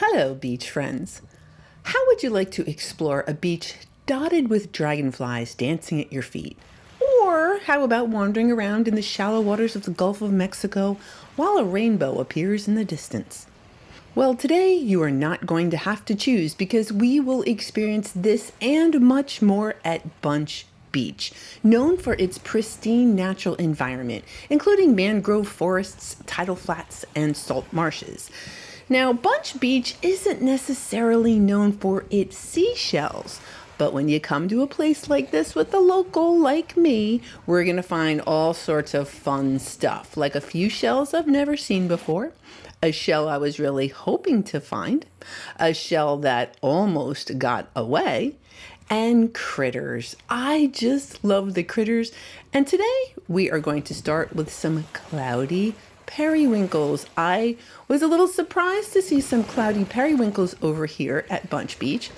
Hello, beach friends. How would you like to explore a beach dotted with dragonflies dancing at your feet? Or how about wandering around in the shallow waters of the Gulf of Mexico while a rainbow appears in the distance? Well, today you are not going to have to choose because we will experience this and much more at Bunche Beach, known for its pristine natural environment, including mangrove forests, tidal flats, and salt marshes. Now, Bunche Beach isn't necessarily known for its seashells, but when you come to a place like this with a local like me, we're going to find all sorts of fun stuff, like a few shells I've never seen before, a shell I was really hoping to find, a shell that almost got away, and critters. I just love the critters. And today we are going to start with some cloudy periwinkles. I was a little surprised to see some cloudy periwinkles over here at Bunche Beach.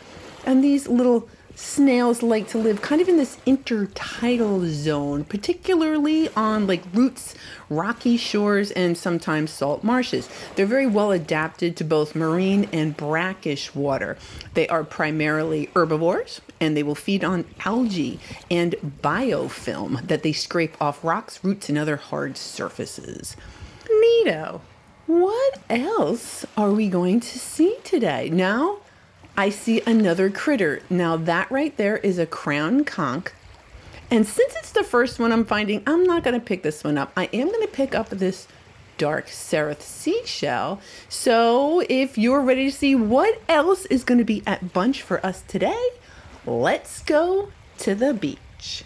And these little snails like to live kind of in this intertidal zone, particularly on like roots, rocky shores, and sometimes salt marshes. They're very well adapted to both marine and brackish water. They are primarily herbivores, and they will feed on algae and biofilm that they scrape off rocks, roots, and other hard surfaces. Neato. What else are we going to see today? Now, I see another critter. Now that right there is a crown conch. And since it's the first one I'm finding, I'm not going to pick this one up. I am going to pick up this dark seraph seashell. So if you're ready to see what else is going to be at Bunche for us today, let's go to the beach.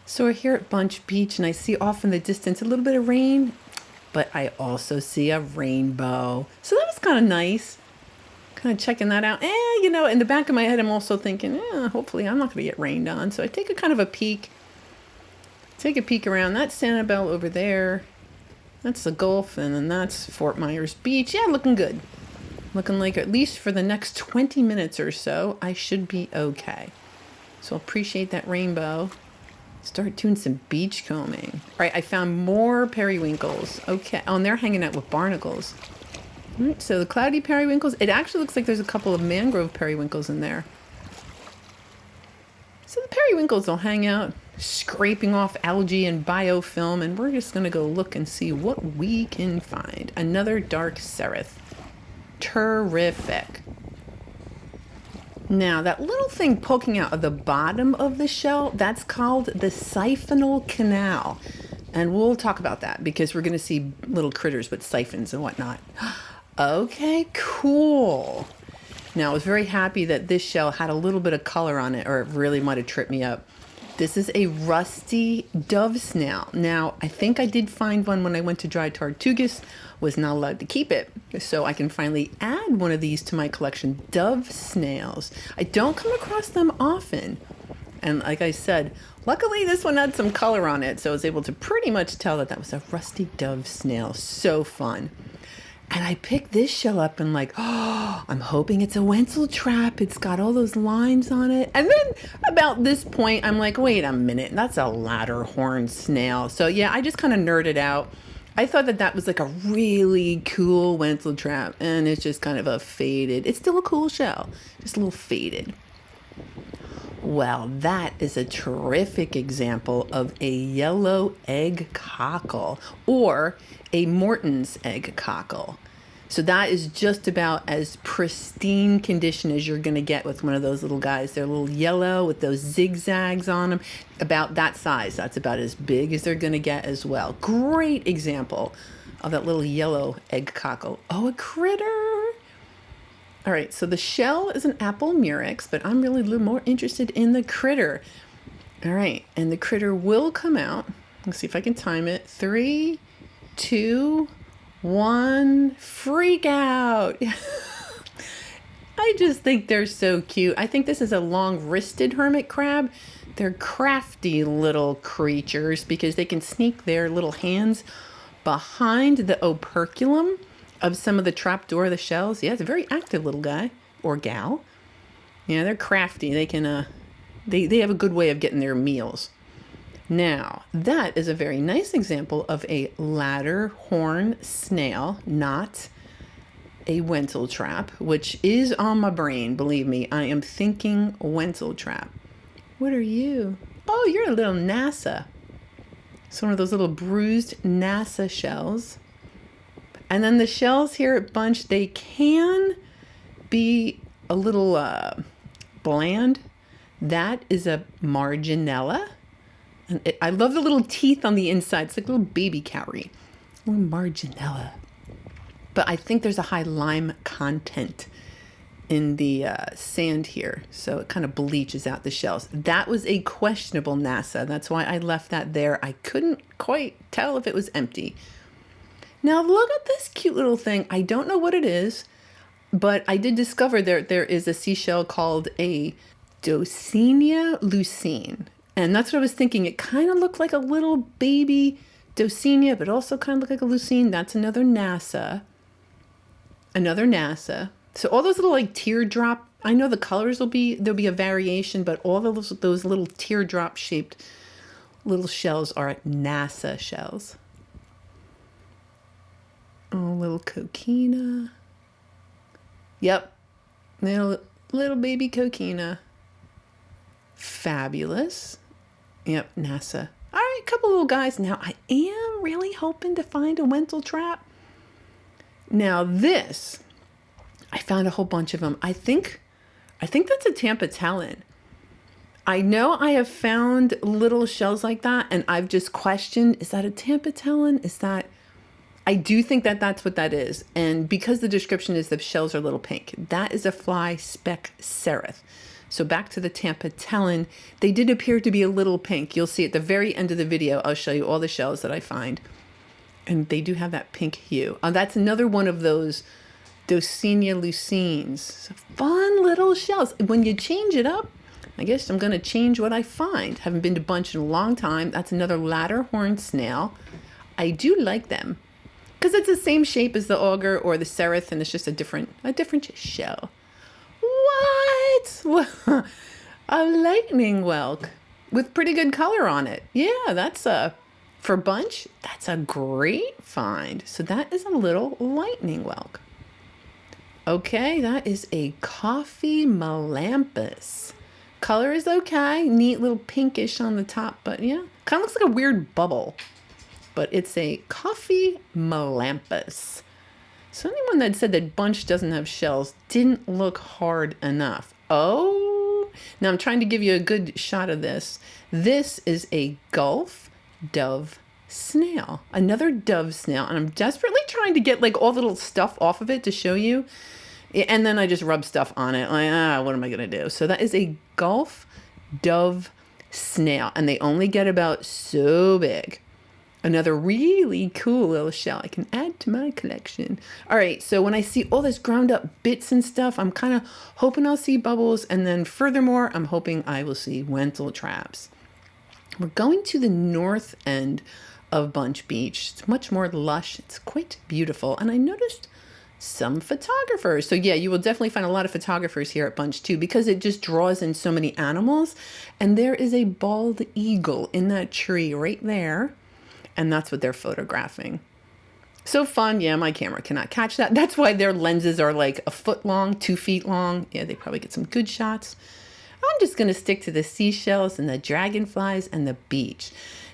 So we're here at Bunche Beach, and I see off in the distance a little bit of rain, but I also see a rainbow. So that was kind of nice. Kind of checking that out. In the back of my head, I'm also thinking, hopefully I'm not going to get rained on. So I take a kind of a peek. Take a peek around. That's Sanibel over there. That's the Gulf, and then that's Fort Myers Beach. Yeah, looking good. Looking like at least for the next 20 minutes or so, I should be okay. So appreciate that rainbow. Start doing some beach combing. All right, I found more periwinkles. Okay, and they're hanging out with barnacles. All right, so the cloudy periwinkles. It actually looks like there's a couple of mangrove periwinkles in there. So the periwinkles will hang out, scraping off algae and biofilm, and we're just going to go look and see what we can find. Another dark seraph. Terrific. Now, that little thing poking out of the bottom of the shell, that's called the siphonal canal. And we'll talk about that because we're going to see little critters with siphons and whatnot. Okay, cool. Now, I was very happy that this shell had a little bit of color on it, or it really might have tripped me up. This is a rusty dove snail. Now, I think I did find one when I went to Dry Tortugas, was not allowed to keep it. So I can finally add one of these to my collection, dove snails. I don't come across them often. And like I said, luckily this one had some color on it, so I was able to pretty much tell that that was a rusty dove snail. So fun. And I picked this shell up and I'm hoping it's a Wenzel trap. It's got all those lines on it. And then about this point, I'm like, wait a minute, that's a ladder horn snail. So yeah, I just kind of nerded out. I thought that that was like a really cool Wenzel trap, and it's just kind of a faded. It's still a cool shell, just a little faded. Well, that is a terrific example of a yellow egg cockle, or a Morton's egg cockle. So that is just about as pristine condition as you're going to get with one of those little guys. They're a little yellow with those zigzags on them, about that size. That's about as big as they're going to get as well. Great example of that little yellow egg cockle. Oh, a critter. All right, so the shell is an apple murex, but I'm really a little more interested in the critter. All right, and the critter will come out. Let's see if I can time it. 3, 2, 1, freak out. I I just think they're so cute. I think this is a long-wristed hermit crab. They're crafty little creatures because they can sneak their little hands behind the operculum of some of the trapdoor of the shells. Yeah, it's a very active little guy or gal. Yeah, they're crafty. They can, they have a good way of getting their meals. Now, that is a very nice example of a ladder horn snail, not a Wenzel trap, which is on my brain. Believe me, I am thinking Wenzel trap. What are you? Oh, you're a little NASA. It's one of those little bruised NASA shells. And then the shells here at Bunche, they can be a little bland. That is a marginella. And I love the little teeth on the inside. It's like a little baby cowrie. Little marginella. But I think there's a high lime content in the sand here. So it kind of bleaches out the shells. That was a questionable NASA. That's why I left that there. I couldn't quite tell if it was empty. Now look at this cute little thing. I don't know what it is, but I did discover there is a seashell called a Dosenia lucine. And that's what I was thinking. It kind of looked like a little baby Dosenia, but also kind of looked like a lucine. That's another NASA. Another NASA. So all those little like teardrop, I know the colors there'll be a variation, but all those little teardrop shaped little shells are NASA shells. Oh, little coquina. Yep. Little baby coquina. Fabulous. Yep, NASA. All right, a couple little guys. Now, I am really hoping to find a Wenzel trap. Now, this, I found a whole bunch of them. I think that's a Tampa talon. I know I have found little shells like that, and I've just questioned, is that a Tampa talon? I do think that that's what that is. And because the description is the shells are little pink, that is a fly speck seraph. So back to the Tampa talon, they did appear to be a little pink. You'll see at the very end of the video, I'll show you all the shells that I find. And they do have that pink hue. That's another one of those Dosenia lucines. So fun little shells. When you change it up, I guess I'm going to change what I find. Haven't been to Bunche in a long time. That's another ladder horn snail. I do like them because it's the same shape as the auger or the seraph, and it's just a different shell. What? A lightning whelk with pretty good color on it. Yeah, that's for Bunche, that's a great find. So that is a little lightning whelk. Okay, that is a coffee melampus. Color is okay, neat little pinkish on the top, but yeah, kind of looks like a weird bubble. But it's a coffee melampus. So anyone that said that Bunche doesn't have shells didn't look hard enough. Oh, now I'm trying to give you a good shot of this. This is a Gulf dove snail, another dove snail. And I'm desperately trying to get like all the little stuff off of it to show you. And then I just rub stuff on it. Like, what am I going to do? So that is a Gulf dove snail. And they only get about so big. Another really cool little shell I can add to my collection. All right, so when I see all this ground up bits and stuff, I'm kind of hoping I'll see bubbles. And then furthermore, I'm hoping I will see Wenzel traps. We're going to the north end of Bunche Beach. It's much more lush. It's quite beautiful. And I noticed some photographers. So yeah, you will definitely find a lot of photographers here at Bunche too, because it just draws in so many animals. And there is a bald eagle in that tree right there. And that's what they're photographing. So fun. Yeah, my camera cannot catch that. That's why their lenses are like a foot long, 2 feet long. Yeah, they probably get some good shots. I'm just going to stick to the seashells and the dragonflies and the beach.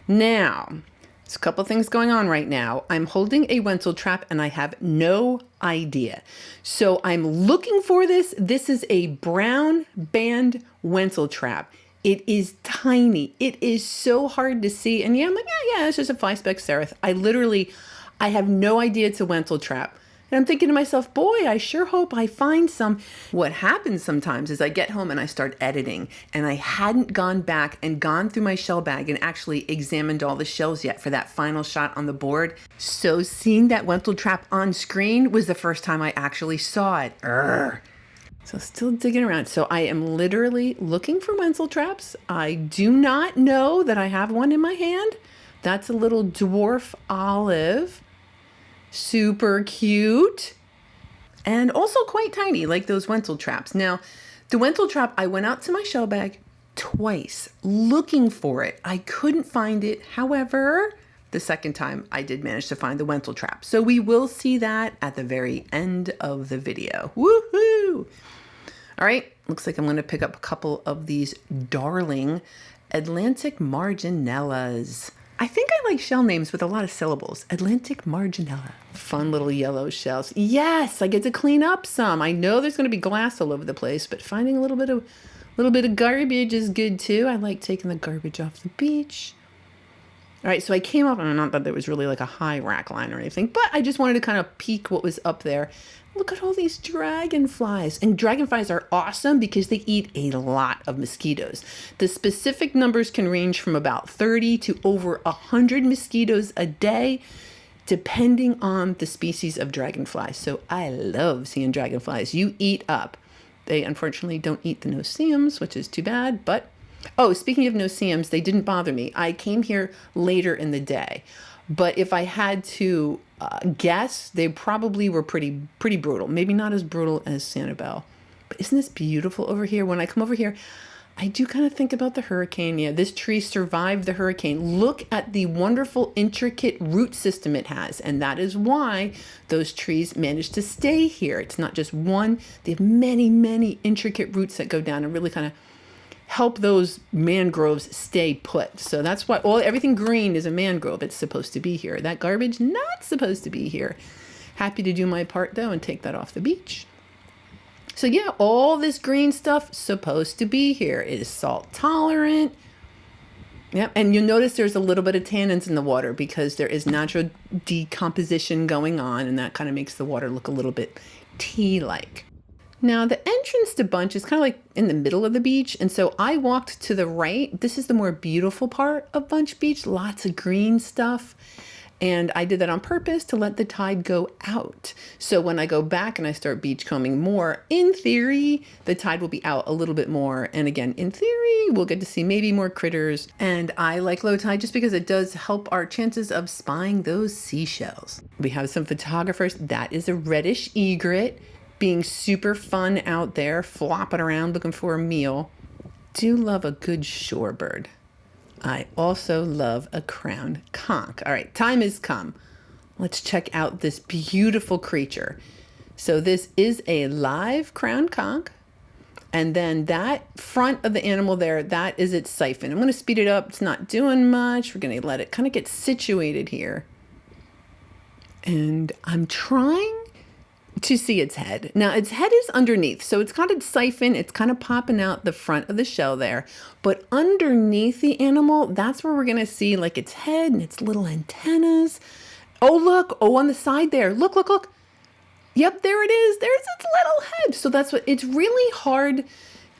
Now, there's a couple things going on right now. I'm holding a Wenzel trap and I have no idea. So I'm looking for this. This is a brown band Wenzel trap. It is tiny. It is so hard to see. And yeah, I'm like, yeah, it's just a fly speck seraph. I have no idea it's a Wenzel trap. And I'm thinking to myself, boy, I sure hope I find some. What happens sometimes is I get home and I start editing and I hadn't gone back and gone through my shell bag and actually examined all the shells yet for that final shot on the board. So seeing that Wenzel trap on screen was the first time I actually saw it. Urgh. So still digging around. So I am literally looking for Wenzel traps. I do not know that I have one in my hand. That's a little dwarf olive. Super cute. And also quite tiny, like those Wenzel traps. Now, the Wenzel trap, I went out to my shell bag twice looking for it. I couldn't find it. However, the second time I did manage to find the Wenzel trap. So we will see that at the very end of the video. Woohoo! All right, looks like I'm going to pick up a couple of these darling Atlantic Marginellas. I think I like shell names with a lot of syllables. Atlantic Marginella. Fun little yellow shells. Yes, I get to clean up some. I know there's going to be glass all over the place, but finding a little bit of garbage is good too. I like taking the garbage off the beach. All right, so I came up, and not that there was really like a high rack line or anything, but I just wanted to kind of peek what was up there. Look at all these dragonflies. And dragonflies are awesome because they eat a lot of mosquitoes. The specific numbers can range from about 30 to over 100 mosquitoes a day, depending on the species of dragonfly. So I love seeing dragonflies. You eat up. They unfortunately don't eat the no-see-ums, which is too bad, but oh, speaking of no-see-ums, they didn't bother me. I came here later in the day, but if I had to guess, they probably were pretty brutal. Maybe not as brutal as Sanibel, but isn't this beautiful over here? When I come over here, I do kind of think about the hurricane. Yeah, this tree survived the hurricane. Look at the wonderful, intricate root system it has, and that is why those trees managed to stay here. It's not just one. They have many intricate roots that go down and really kind of help those mangroves stay put. So that's why everything green is a mangrove. It's supposed to be here. That garbage, not supposed to be here. Happy to do my part though and take that off the beach. So yeah, all this green stuff supposed to be here. It is salt tolerant. Yep, and you'll notice there's a little bit of tannins in the water because there is natural decomposition going on, and that kind of makes the water look a little bit tea-like. Now, the entrance to Bunche is kind of like in the middle of the beach, and so I walked to the right. This is the more beautiful part of Bunche Beach, lots of green stuff, and I did that on purpose to let the tide go out. So when I go back and I start beachcombing more, in theory, the tide will be out a little bit more, and again, in theory, we'll get to see maybe more critters, and I like low tide just because it does help our chances of spying those seashells. We have some photographers. That is a reddish egret, being super fun out there, flopping around looking for a meal. Do love a good shorebird. I also love a crowned conch. All right, time has come. Let's check out this beautiful creature. So this is a live crowned conch. And then that front of the animal there, that is its siphon. I'm going to speed it up. It's not doing much. We're going to let it kind of get situated here. And I'm trying to see its head. Now its head is underneath, so it's got its siphon, it's kind of popping out the front of the shell there, but underneath the animal, that's where we're gonna see like its head and its little antennas. Oh look, oh on the side there, look. Yep, there it is, there's its little head. So that's what, it's really hard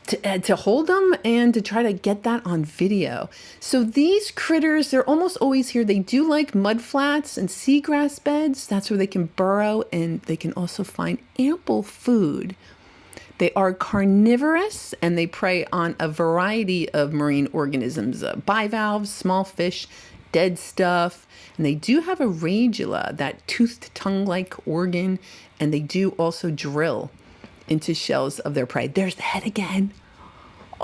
to hold them and to try to get that on video. So these critters, they're almost always here. They do like mud flats and seagrass beds. That's where they can burrow, and they can also find ample food. They are carnivorous, and they prey on a variety of marine organisms, bivalves, small fish, dead stuff, and they do have a radula, that toothed tongue-like organ, and they do also drill into shells of their prey. There's the head again.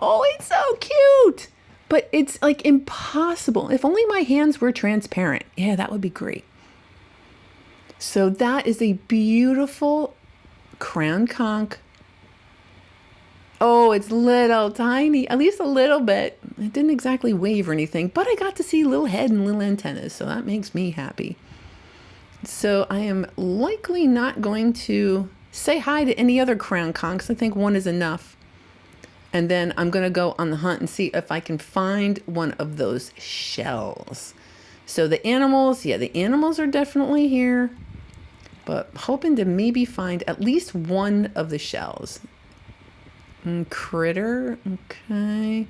Oh, it's so cute. But it's like impossible. If only my hands were transparent. Yeah, that would be great. So that is a beautiful crowned conch. Oh, it's little tiny, at least a little bit. It didn't exactly wave or anything, but I got to see little head and little antennas, so that makes me happy. So I am likely not going to say hi to any other crowned conchs. I think one is enough. And then I'm going to go on the hunt and see if I can find one of those shells. So the animals, yeah, the animals are definitely here, but hoping to maybe find at least one of the shells. Critter, okay.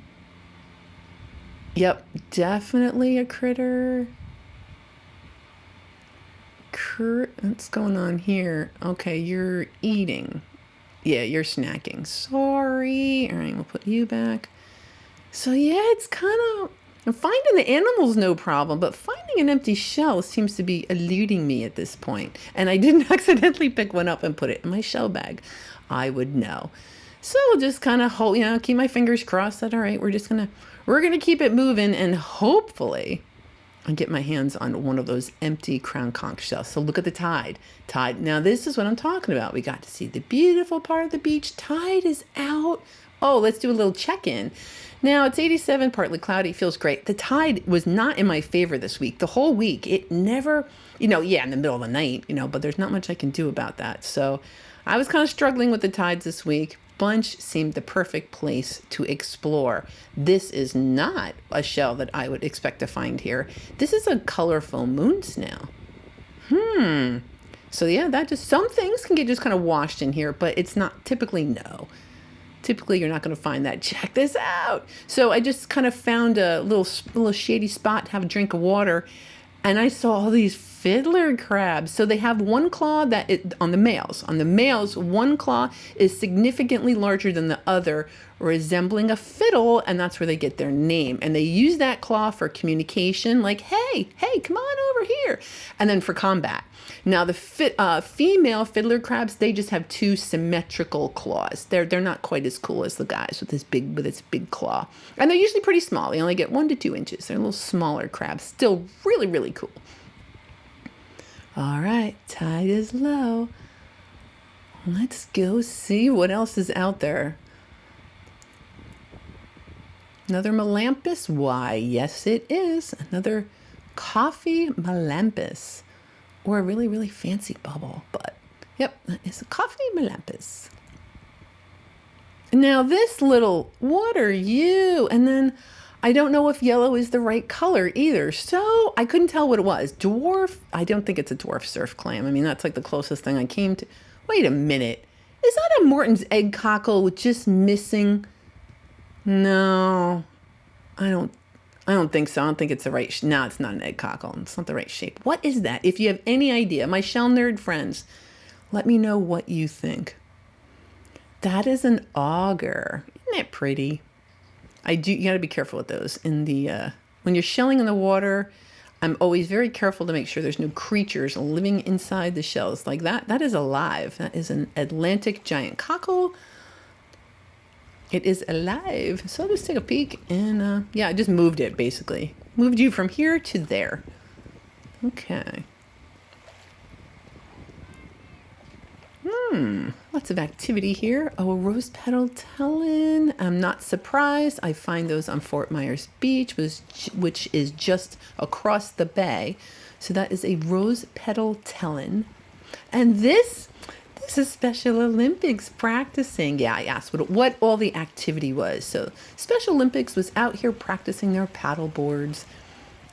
Yep, definitely a critter. What's going on here? Okay, you're eating. Yeah, you're snacking. Sorry. All right, we'll put you back. So yeah, it's kind of finding the animals no problem, but finding an empty shell seems to be eluding me at this point. And I didn't accidentally pick one up and put it in my shell bag. I would know. So I'll just kind of hold, keep my fingers crossed that all right, we're gonna keep it moving, and hopefully I get my hands on one of those empty crown conch shells. So look at the tide. Tide. Now this is what I'm talking about. We got to see the beautiful part of the beach. Tide is out. Oh, let's do a little check-in. Now it's 87, partly cloudy, feels great. The tide was not in my favor this week. The whole week, it never, in the middle of the night, but there's not much I can do about that. So I was kind of struggling with the tides this week. Bunche seemed the perfect place to explore. This is not a shell that I would expect to find here. This is a colorful moon snail. So yeah, some things can get just kind of washed in here, but it's not typically no. Typically, you're not going to find that. Check this out. So I just kind of found a little shady spot to have a drink of water, and I saw all these fiddler crabs. So they have one claw on the males. On the males, one claw is significantly larger than the other, resembling a fiddle, and that's where they get their name. And they use that claw for communication, like, hey, come on over here, and then for combat. Now the female fiddler crabs, they just have two symmetrical claws. They're not quite as cool as the guys with its big claw, and they're usually pretty small. They only get 1 to 2 inches. They're a little smaller crabs. Still really, really cool. All right, tide is low. Let's go see what else is out there. Another melampus? Why, yes it is. Another coffee melampus. Or a really, really fancy bubble. But, yep, that is a coffee melampus. Now this little, what are you? And then I don't know if yellow is the right color either. So I couldn't tell what it was. Dwarf, I don't think it's a dwarf surf clam. I mean, that's like the closest thing I came to. Wait a minute. Is that a Morton's egg cockle with just missing? No, I don't think so. I don't think it's the right. No, it's not an egg cockle. It's not the right shape. What is that? If you have any idea, my shell nerd friends, let me know what you think. That is an auger. Isn't that pretty? You got to be careful with those. When you're shelling in the water, I'm always very careful to make sure there's no creatures living inside the shells like that. That is alive. That is an Atlantic giant cockle. It is alive. So I'll just take a peek and I just moved it basically. Moved you from here to there. Okay. Lots of activity here. Oh, a rose petal tellin. I'm not surprised. I find those on Fort Myers Beach, which is just across the bay. So that is a rose petal tellin. And this is Special Olympics practicing. Yeah, I asked what all the activity was. So Special Olympics was out here practicing their paddle boards.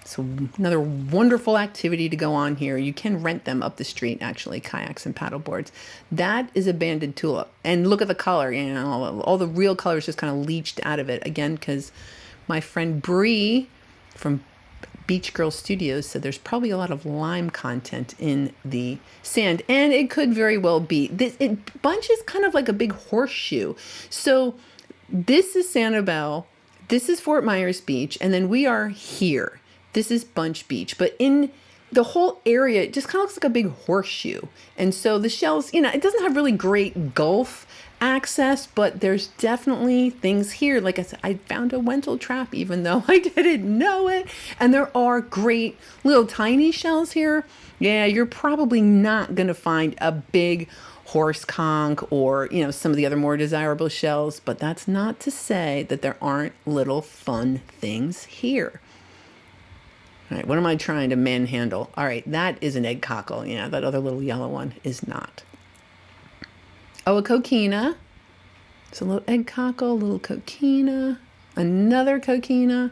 So another wonderful activity to go on here. You can rent them up the street, actually, kayaks and paddle boards. That is a banded tulip. And look at the color. All the real color is just kind of leached out of it. Again, because my friend Bree from Beach Girl Studios said there's probably a lot of lime content in the sand. And it could very well be. Bunche is kind of like a big horseshoe. So this is Sanibel. This is Fort Myers Beach. And then we are here. This is Bunche Beach, but in the whole area, it just kind of looks like a big horseshoe. And so the shells, it doesn't have really great Gulf access, but there's definitely things here. Like I said, I found a Wentel trap, even though I didn't know it. And there are great little tiny shells here. Yeah, you're probably not going to find a big horse conch or, some of the other more desirable shells, but that's not to say that there aren't little fun things here. All right, what am I trying to manhandle? All right, that is an egg cockle. Yeah, that other little yellow one is not. Oh, a coquina. It's a little egg cockle, a little coquina, another coquina.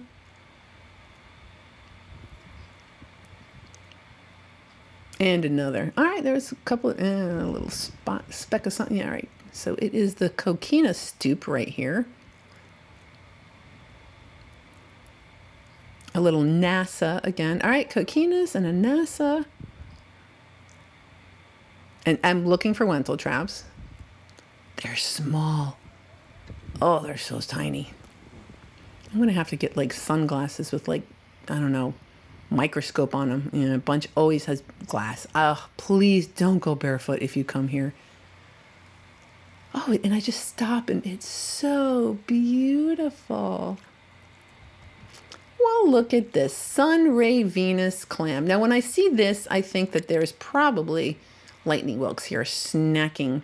And another. All right, there's a couple, a little speck of something. Yeah, all right. So it is the coquina stoop right here. A little NASA again. All right, coquinas and a NASA. And I'm looking for Wentel traps. They're small. Oh, they're so tiny. I'm going to have to get like sunglasses with like, I don't know, microscope on them. You know, Bunche always has glass. Oh, please don't go barefoot if you come here. Oh, and I just stop and it's so beautiful. Well, look at this sun ray Venus clam. Now, when I see this, I think that there's probably lightning whelks here snacking.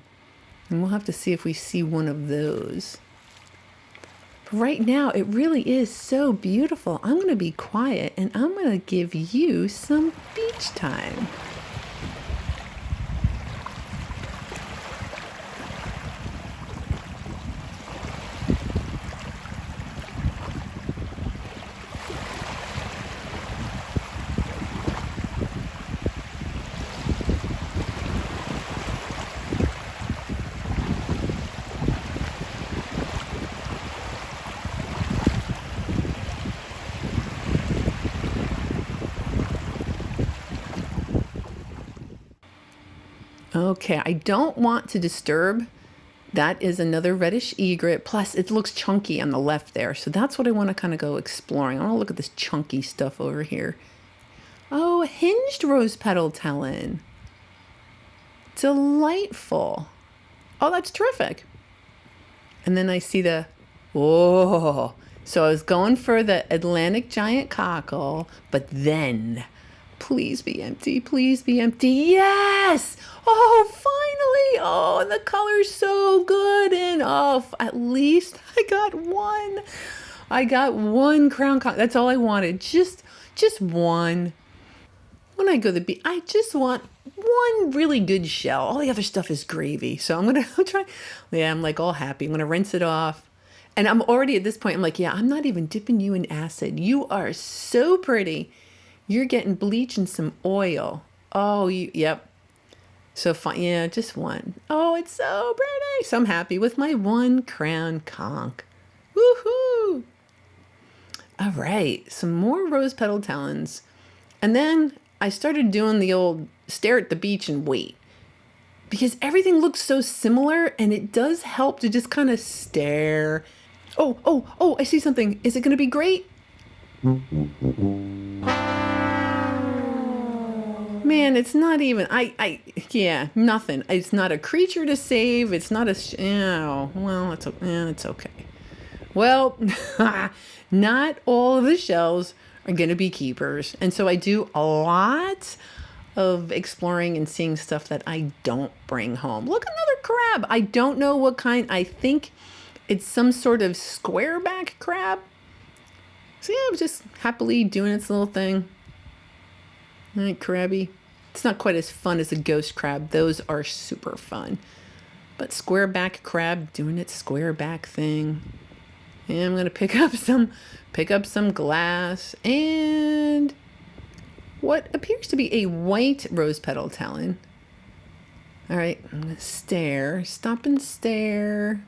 And we'll have to see if we see one of those. But right now, it really is so beautiful. I'm going to be quiet and I'm going to give you some beach time. Okay, I don't want to disturb. That is another reddish egret. Plus, it looks chunky on the left there. So that's what I want to kind of go exploring. I want to look at this chunky stuff over here. Oh, a hinged rose petal talon. Delightful. Oh, that's terrific. And then I see the, oh. So I was going for the Atlantic giant cockle, but then, please be empty, please be empty. Yes! Oh, finally! Oh, and the color's so good. And oh, at least I got one. I got one crown cockle. That's all I wanted. Just one. When I go to the beach, I just want one really good shell. All the other stuff is gravy. So I'm try. Yeah, I'm like all happy. I'm gonna rinse it off. And I'm already at this point, I'm like, yeah, I'm not even dipping you in acid. You are so pretty. You're getting bleach and some oil. Oh, yep. So fine, yeah, just one. Oh, it's so pretty. So I'm happy with my one crown conch. Woohoo! All right, some more rose petal talons. And then I started doing the old stare at the beach and wait. Because everything looks so similar and it does help to just kind of stare. Oh, I see something. Is it going to be great? Man, it's not even, yeah, nothing. It's not a creature to save. It's not well, it's okay. Well, not all of the shells are going to be keepers. And so I do a lot of exploring and seeing stuff that I don't bring home. Look, another crab. I don't know what kind. I think it's some sort of squareback crab. So yeah, I was just happily doing its little thing. All right, crabby. It's not quite as fun as a ghost crab. Those are super fun. But squareback crab doing its squareback thing. And I'm gonna pick up some glass and what appears to be a white rose petal talon. All right, I'm gonna stare, stop and stare.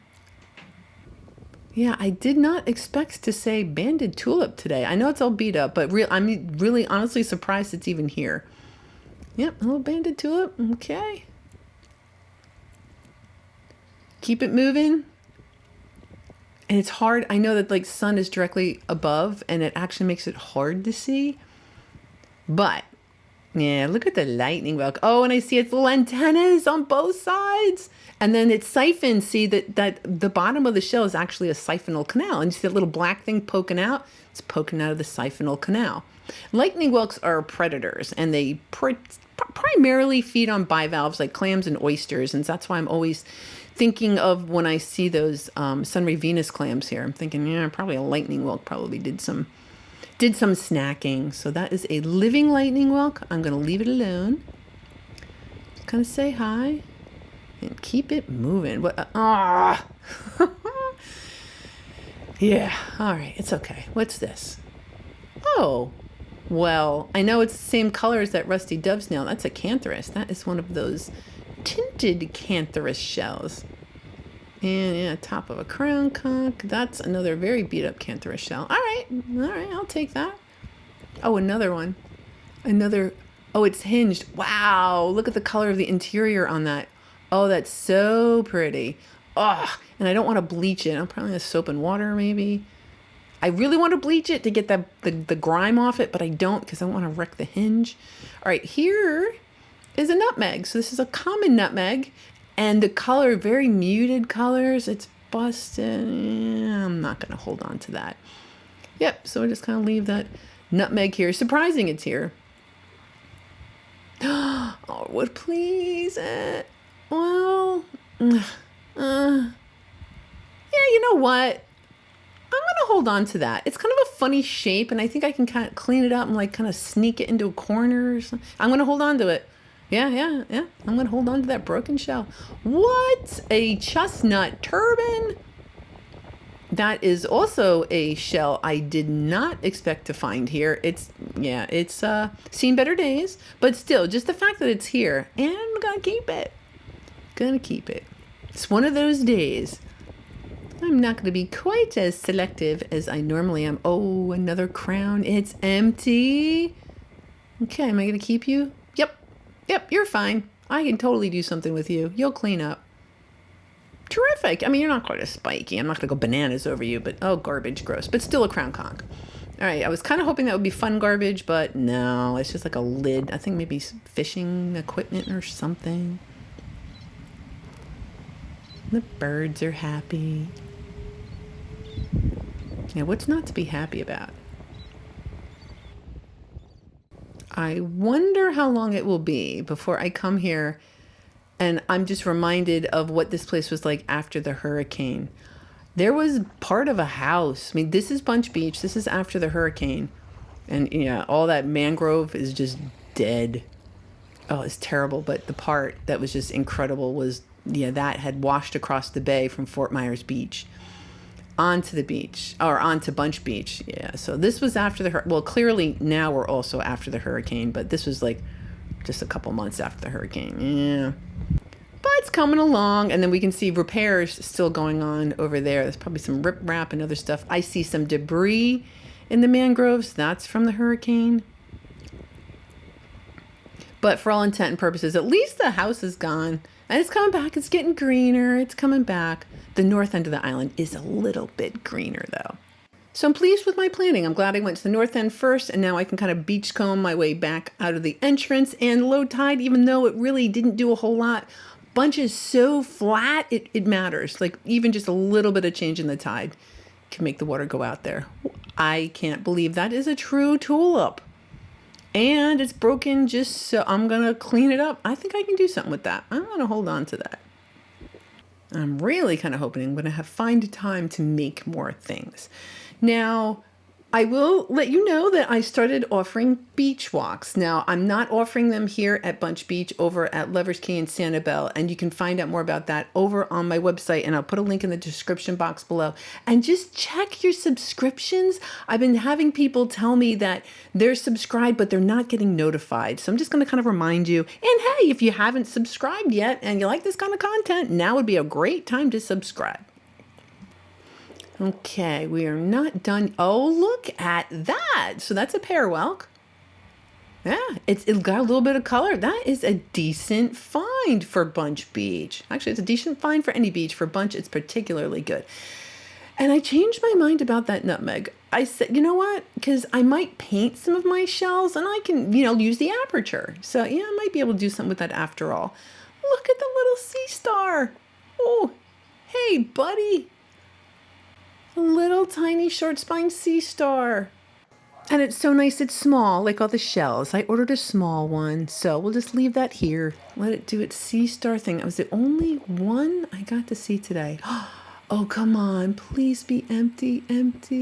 Yeah, I did not expect to say banded tulip today. I know it's all beat up, but I'm really honestly surprised it's even here. Yep, a little banded tulip. Okay. Keep it moving. And it's hard. I know that like sun is directly above and it actually makes it hard to see. But yeah, look at the lightning whelk. Oh, and I see its little antennas on both sides. And then it's siphoned. See that the bottom of the shell is actually a siphonal canal. And you see that little black thing poking out? It's poking out of the siphonal canal. Lightning whelks are predators, and they primarily feed on bivalves like clams and oysters. And that's why I'm always thinking of when I see those sunray Venus clams here. I'm thinking, yeah, probably a lightning whelk probably did some snacking. So that is a living lightning whelk. I'm going to leave it alone. Just kind of say hi and keep it moving. Yeah, all right, it's okay. What's this? Oh, well, I know it's the same color as that rusty dove snail. That's a cantharus. That is one of those tinted cantharus shells. And yeah, top of a crown conch. That's another very beat up cantharus shell. All right, I'll take that. Oh, another one. Oh, it's hinged. Wow, look at the color of the interior on that. Oh, that's so pretty. And I don't want to bleach it. I'm probably going to soap and water maybe. I really want to bleach it to get the grime off it, but I don't because I don't want to wreck the hinge. All right, here is a nutmeg. So this is a common nutmeg, and the color, very muted colors. It's busted. I'm not going to hold on to that. Yep, so I just kind of leave that nutmeg here. Surprising it's here. Oh, would please it. Well, yeah, you know what? I'm going to hold on to that. It's kind of a funny shape, and I think I can kind of clean it up and like kind of sneak it into a corner or something. I'm going to hold on to it. Yeah. I'm going to hold on to that broken shell. What? A chestnut turban? That is also a shell I did not expect to find here. It's seen better days, but still, just the fact that it's here, and I'm going to keep it. Gonna keep it. It's one of those days. I'm not going to be quite as selective as I normally am. Oh, another crown. It's empty. Okay, am I going to keep you? Yep, you're fine. I can totally do something with you. You'll clean up. Terrific. I mean, you're not quite as spiky. I'm not going to go bananas over you, but oh, garbage, gross. But still a crown conch. All right, I was kind of hoping that would be fun garbage, but no, it's just like a lid. I think maybe fishing equipment or something. The birds are happy. Yeah, what's not to be happy about? I wonder how long it will be before I come here and I'm just reminded of what this place was like after the hurricane. There was part of a house. I mean, this is Bunche Beach. This is after the hurricane. And yeah, all that mangrove is just dead. Oh, it's terrible. But the part that was just incredible was, that had washed across the bay from Fort Myers Beach onto the beach, or onto Bunche Beach. Yeah, so this was after the well, clearly now we're also after the hurricane, but this was like just a couple months after the hurricane. Yeah, but it's coming along, and then we can see repairs still going on over there. There's probably some riprap and other stuff. I see some debris in the mangroves. That's from the hurricane. But for all intent and purposes, at least the house is gone. And it's coming back. It's getting greener. It's coming back. The north end of the island is a little bit greener, though. So I'm pleased with my planning. I'm glad I went to the north end first, and now I can kind of beachcomb my way back out of the entrance. And low tide, even though it really didn't do a whole lot, Bunche is so flat, it matters. Like even just a little bit of change in the tide can make the water go out there. I can't believe that is a true tulip. And it's broken, just so I'm going to clean it up. I think I can do something with that. I'm going to hold on to that. I'm really kind of hoping I'm going to find time to make more things. Now, I will let you know that I started offering beach walks. Now, I'm not offering them here at Bunche Beach, over at Lovers Key in Sanibel, and you can find out more about that over on my website, and I'll put a link in the description box below. And just check your subscriptions. I've been having people tell me that they're subscribed, but they're not getting notified. So I'm just going to kind of remind you. And hey, if you haven't subscribed yet and you like this kind of content, now would be a great time to subscribe. Okay, we are not done. Oh, look at that. So that's a pear whelk. Yeah, it's got a little bit of color. That is a decent find for Bunche Beach. Actually, it's a decent find for any beach. For Bunche, it's particularly good. And I changed my mind about that nutmeg. I said, you know what? Because I might paint some of my shells and I can, use the aperture. So, yeah, I might be able to do something with that after all. Look at the little sea star. Oh, hey, buddy. A little tiny short-spined sea star. And it's so nice it's small, like all the shells. I ordered a small one, so we'll just leave that here. Let it do its sea star thing. That was the only one I got to see today. Oh, come on. Please be empty, empty.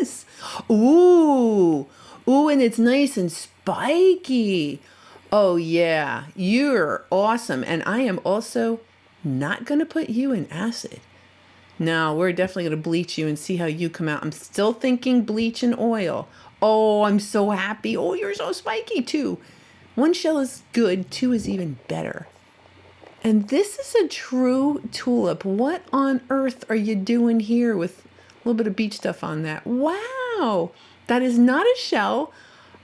Yes! Ooh, and it's nice and spiky. Oh, yeah. You're awesome. And I am also not going to put you in acid. No, we're definitely going to bleach you and see how you come out. I'm still thinking bleach and oil. Oh, I'm so happy. Oh, you're so spiky too. One shell is good. Two is even better. And this is a true tulip. What on earth are you doing here with a little bit of beach stuff on that? Wow. That is not a shell.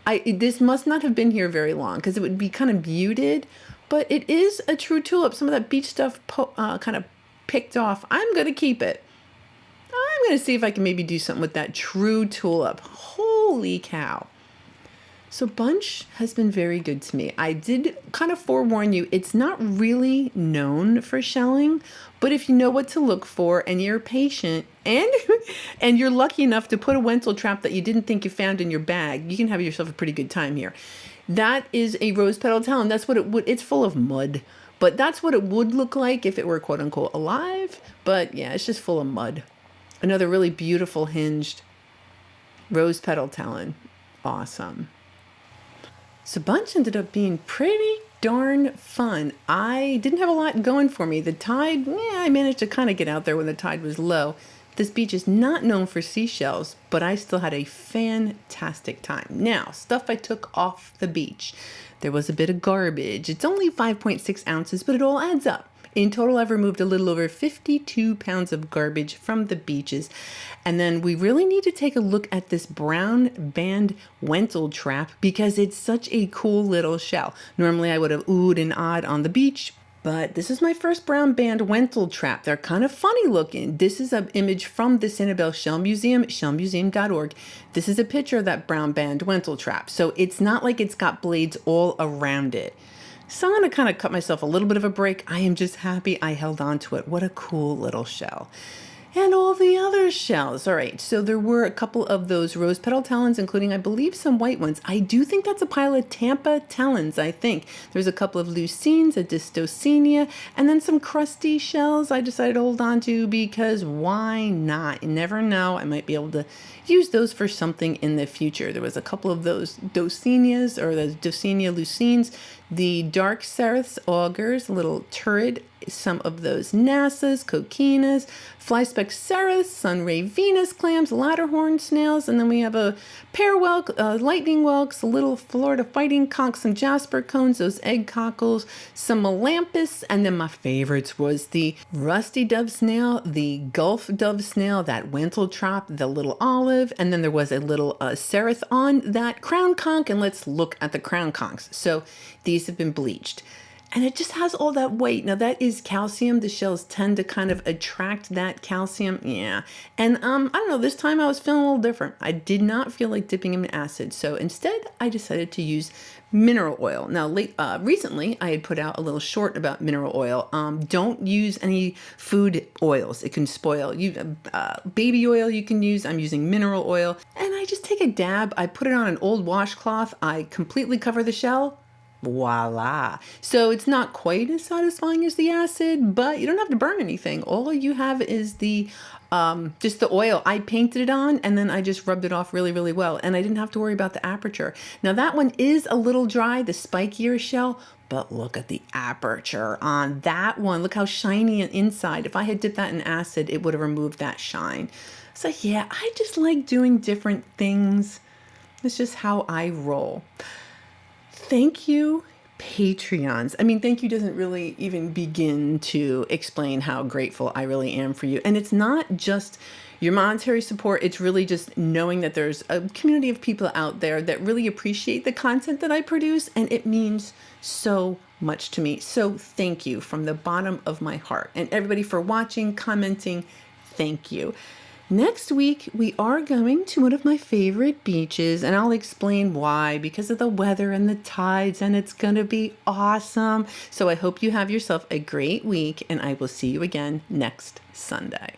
This must not have been here very long because it would be kind of muted. but it is a true tulip. Some of that beach stuff kind of picked off. I'm going to keep it. I'm going to see if I can maybe do something with that true tulip. Holy cow. So Bunche has been very good to me. I did kind of forewarn you, it's not really known for shelling, but if you know what to look for and you're patient and and you're lucky enough to put a Wenzel trap that you didn't think you found in your bag, you can have yourself a pretty good time here. That is a rose petal talon. That's what it would, it's full of mud, but that's what it would look like if it were quote unquote alive. But yeah, it's just full of mud. Another really beautiful hinged rose petal talon. Awesome. So Bunche ended up being pretty darn fun. I didn't have a lot going for me. The tide, I managed to kind of get out there when the tide was low. This beach is not known for seashells, but I still had a fantastic time. Now, stuff I took off the beach. There was a bit of garbage. It's only 5.6 ounces, but it all adds up. In total, I've removed a little over 52 pounds of garbage from the beaches. And then we really need to take a look at this brown band Wenzel trap because it's such a cool little shell. Normally I would have oohed and ahed on the beach, but this is my first brown band Wenzel trap. They're kind of funny looking. This is an image from the Sanibel Shell Museum, shellmuseum.org. This is a picture of that brown band Wenzel trap. So it's not like it's got blades all around it. So I'm going to kind of cut myself a little bit of a break. I am just happy I held on to it. What a cool little shell. And all the other shells. All right, so there were a couple of those rose petal talons, including, I believe, some white ones. I do think that's a pile of Tampa talons, I think. There's a couple of lucines, a distocenia, and then some crusty shells I decided to hold on to because why not? You never know. I might be able to use those for something in the future. There was a couple of those docenias or the docenia lucines, the dark serifs augers, a little turrid, some of those Nassas, coquinas, fly-speck serifs, sunray Venus clams, ladderhorn snails, and then we have a pear whelk, lightning whelks, a little Florida fighting conch, some jasper cones, those egg cockles, some melampus, and then my favorites was the rusty dove snail, the Gulf dove snail, that Wenzel trap, the little olive, and then there was a little serif on that crown conch, and let's look at the crown conchs. So these have been bleached. And it just has all that weight. Now that is calcium. The shells tend to kind of attract that calcium. Yeah. And I don't know, this time I was feeling a little different. I did not feel like dipping them in acid. So instead I decided to use mineral oil. Now recently I had put out a little short about mineral oil. Don't use any food oils. It can spoil. Baby oil you can use. I'm using mineral oil. And I just take a dab. I put it on an old washcloth. I completely cover the shell. Voila. So it's not quite as satisfying as the acid, but you don't have to burn anything. All you have is the just the oil. I painted it on and then I just rubbed it off really, really well. And I didn't have to worry about the aperture. Now that one is a little dry, the spikier shell, but look at the aperture on that one. Look how shiny inside. If I had dipped that in acid, it would have removed that shine. So yeah, I just like doing different things. It's just how I roll. Thank you, Patreons. I mean, thank you doesn't really even begin to explain how grateful I really am for you. And it's not just your monetary support. It's really just knowing that there's a community of people out there that really appreciate the content that I produce. And it means so much to me. So thank you from the bottom of my heart. And everybody for watching, commenting, thank you. Next week, we are going to one of my favorite beaches, and I'll explain why, because of the weather and the tides, and it's going to be awesome. So I hope you have yourself a great week, and I will see you again next Sunday.